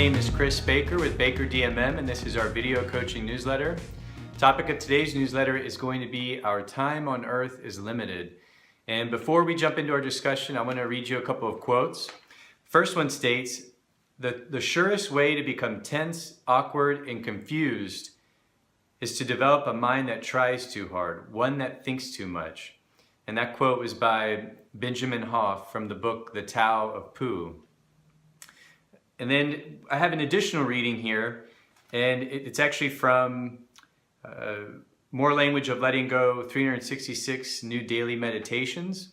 name is Chris Baker with Baker DMM, and this is our video coaching newsletter. The topic of today's newsletter is going to be Our Time on Earth is Limited. And before we jump into our discussion, I want to read you a couple of quotes. First one states, the surest way to become tense, awkward, and confused is to develop a mind that tries too hard, one that thinks too much. And that quote was by Benjamin Hoff from the book, The Tao of Pooh. And then I have an additional reading here, and it's actually from More Language of Letting Go, 366 New Daily Meditations.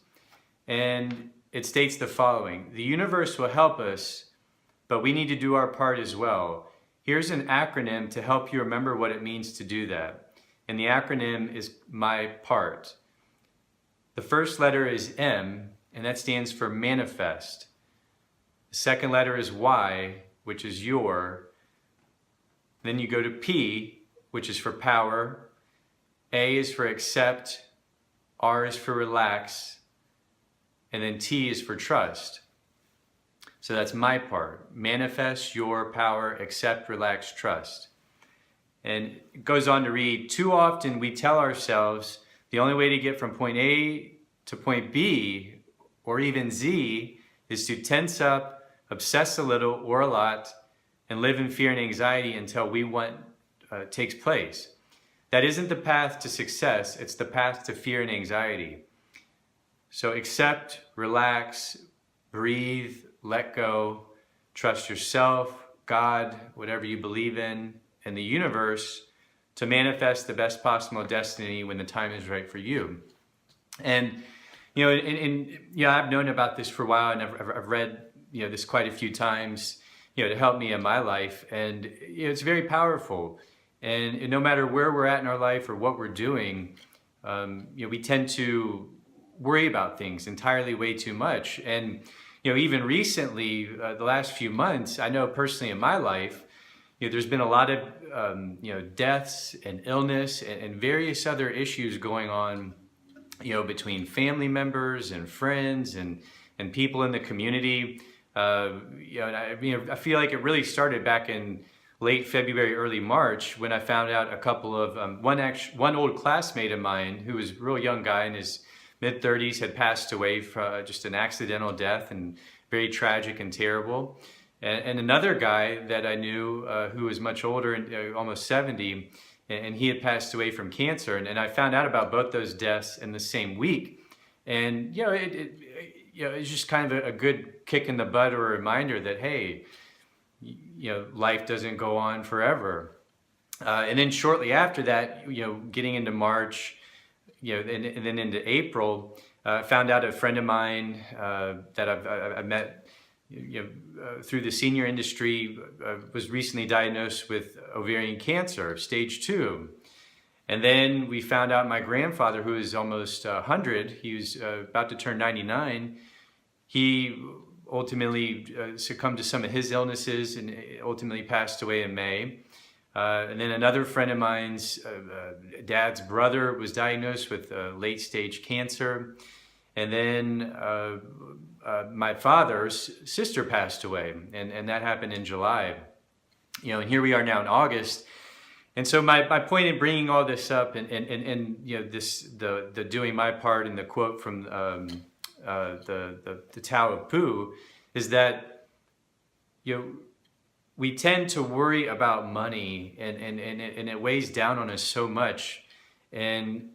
And it states the following: the universe will help us, but we need to do our part as well. Here's an acronym to help you remember what it means to do that. And the acronym is MYPART. The first letter is M, and that stands for manifest. The second letter is Y, which is your. Then you go to P, which is for power. A is for accept. R is for relax. And then T is for trust. So that's my part. Manifest, your, power, accept, relax, trust. And it goes on to read, too often we tell ourselves the only way to get from point A to point B, or even Z, is to tense up, obsess a little or a lot, and live in fear and anxiety until we want takes place. That isn't the path to success, it's the path to fear and anxiety. So accept, relax, breathe, let go, trust yourself, God, whatever you believe in, and the universe to manifest the best possible destiny when the time is right for you. And I've known about this for a while, and I've read this quite a few times, to help me in my life, and it's very powerful. And no matter where we're at in our life or what we're doing, we tend to worry about things entirely way too much. And even recently, the last few months, I know personally in my life, there's been a lot of deaths and illness and various other issues going on, between family members and friends and people in the community. I feel like it really started back in late February, early March, when I found out a couple of, one old classmate of mine who was a real young guy in his mid-30s had passed away from just an accidental death, and very tragic and terrible. And another guy that I knew who was much older, almost 70, and he had passed away from cancer. And I found out about both those deaths in the same week. And, it's just kind of a good kick in the butt or a reminder that, hey, life doesn't go on forever. And then shortly after that, getting into March, and then into April, found out a friend of mine that I met through the senior industry was recently diagnosed with ovarian cancer, stage 2. And then we found out my grandfather, who is almost 100, he was about to turn 99, he ultimately succumbed to some of his illnesses and ultimately passed away in May. And then another friend of mine's dad's brother was diagnosed with late stage cancer. And then my father's sister passed away, and that happened in July. And here we are now in August. And so my point in bringing all this up and the doing my part and the quote from the Tao of Pooh is that we tend to worry about money, and it weighs down on us so much, and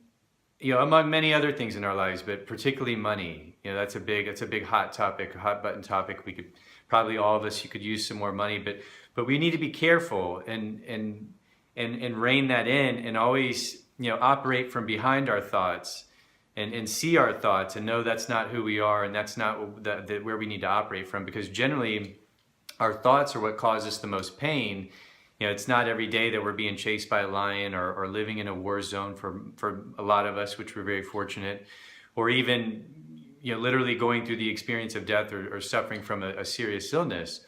among many other things in our lives, but particularly money. That's a big hot topic, a hot button topic. We could probably, all of us, you could use some more money, but we need to be careful and rein that in, and always operate from behind our thoughts and see our thoughts and know that's not who we are, and that's not where we need to operate from, because generally our thoughts are what cause us the most pain. It's not every day that we're being chased by a lion or living in a war zone for a lot of us, which we're very fortunate, or even literally going through the experience of death or suffering from a serious illness.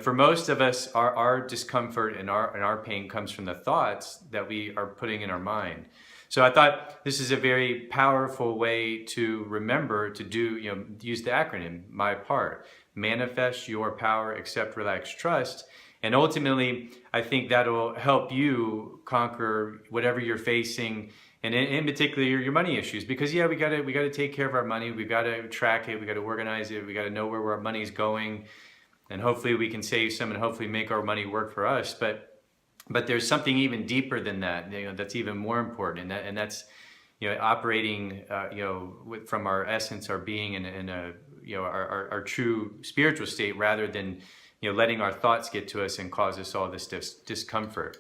For most of us, our discomfort and our pain comes from the thoughts that we are putting in our mind. So I thought this is a very powerful way to remember to do, use the acronym, MYPART. Manifest, your, power, accept, relax, trust. And ultimately, I think that'll help you conquer whatever you're facing, and in particular your money issues. Because yeah, we gotta take care of our money. We gotta track it. We gotta organize it. We gotta know where our money's going, and hopefully we can save some and hopefully make our money work for us. But there's something even deeper than that. That's even more important, and that's operating from our essence, our being, and our true spiritual state, rather than letting our thoughts get to us and cause us all this discomfort.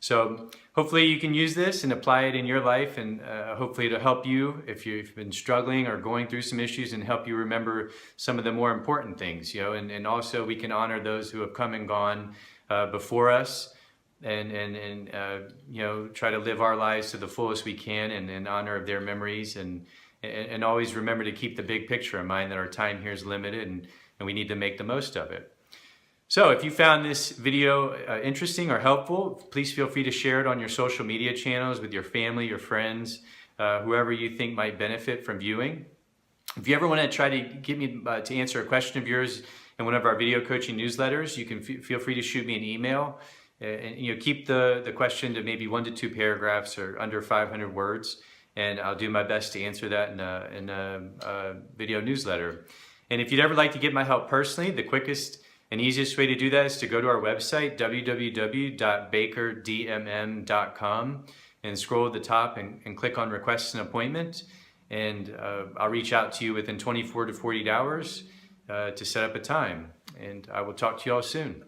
So hopefully you can use this and apply it in your life, and hopefully it'll help you if you've been struggling or going through some issues, and help you remember some of the more important things. And also we can honor those who have come and gone before us, and try to live our lives to the fullest we can, and in honor of their memories, and always remember to keep the big picture in mind, that our time here is limited, and we need to make the most of it. So if you found this video interesting or helpful, please feel free to share it on your social media channels with your family, your friends, whoever you think might benefit from viewing. If you ever want to try to get me to answer a question of yours in one of our video coaching newsletters, you can feel free to shoot me an email. And keep the question to maybe 1 to 2 paragraphs or under 500 words, and I'll do my best to answer that in a video newsletter. And if you'd ever like to get my help personally, the quickest and easiest way to do that is to go to our website, www.bakerdmm.com, and scroll at the top and click on Request an Appointment, and I'll reach out to you within 24 to 48 hours to set up a time. And I will talk to you all soon.